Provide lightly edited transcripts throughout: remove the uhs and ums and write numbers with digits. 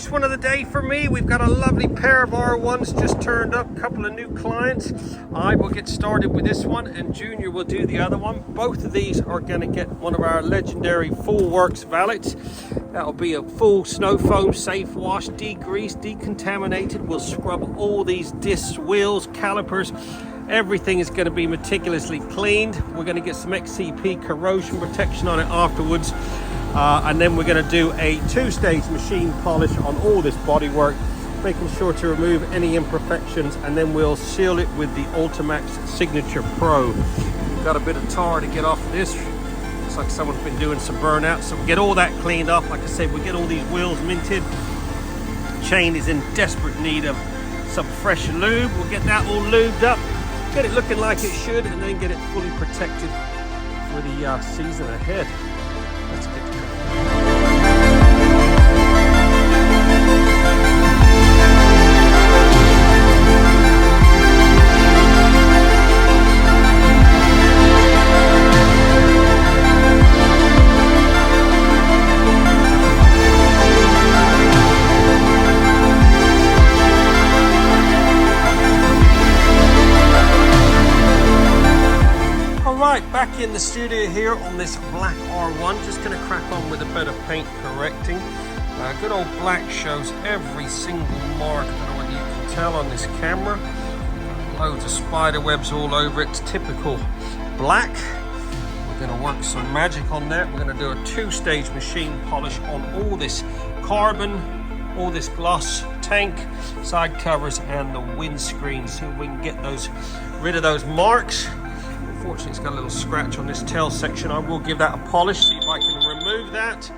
first one of the day for me. We've got a lovely pair of R1s just turned up, a couple of new clients. I will get started with this one and Junior will do the other one. Both of these are going to get one of our legendary full works valets. That'll be a full Snowfoam safe wash, degreased, decontaminated. We'll scrub all these discs, wheels, calipers. Everything is going to be meticulously cleaned. We're going to get some XCP corrosion protection on it afterwards. And then we're going to do a two-stage machine polish on all this bodywork, making sure to remove any imperfections, and then we'll seal it with the Ultimaxx Signature Pro. We've got a bit of tar to get off of this. Looks like someone's been doing some burnout, so we'll get all that cleaned up. Like I said, we'll get all these wheels minted. Chain is in desperate need of some fresh lube. We'll get that all lubed up, get it looking like it should, and then get it fully protected for the season ahead. Let's get to it. Back in the studio here on this black R1, just going to crack on with a bit of paint correcting. Good old black shows every single mark. I don't know whether you can tell on this camera. Loads of spider webs all over it. It's typical black. We're going to work some magic on that. We're going to do a two-stage machine polish on all this carbon, all this gloss tank, side covers, and the windscreen. See if we can get rid of those marks. Unfortunately, it's got a little scratch on this tail section. I will give that a polish, see if I can remove that.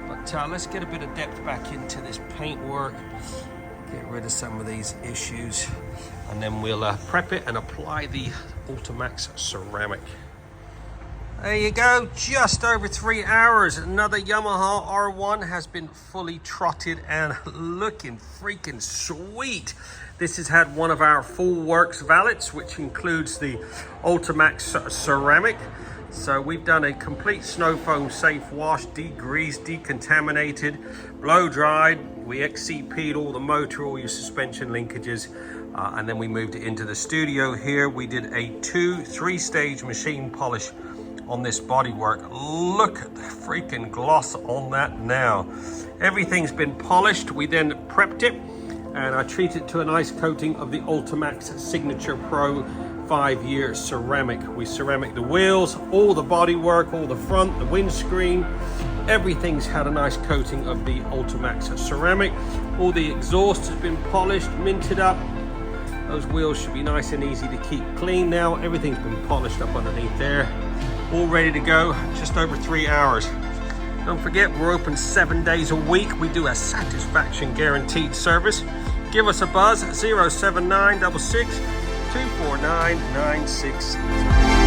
But let's get a bit of depth back into this paint work, get rid of some of these issues, and then we'll prep it and apply the Ultimaxx ceramic. There you go, just over 3 hours. Another Yamaha R1 has been fully trotted and looking freaking sweet. This has had one of our full works valets, which includes the Ultimaxx ceramic. So we've done a complete Snowfoam safe wash, degreased, decontaminated, blow dried. We XCP'd all the motor, all your suspension linkages, and then we moved it into the studio here. We did a three-stage machine polish on this bodywork. Look at the freaking gloss on that now. Everything's been polished. We then prepped it, and I treat it to a nice coating of the Ultimaxx Signature Pro 5-year ceramic. We ceramic the wheels, all the bodywork, all the front, the windscreen. Everything's had a nice coating of the Ultimaxx ceramic. All the exhaust has been polished, minted up. Those wheels should be nice and easy to keep clean now. Everything's been polished up underneath there. All ready to go, just over 3 hours. Don't forget, we're open 7 days a week. We do a satisfaction guaranteed service. Give us a buzz at 07966 249 960.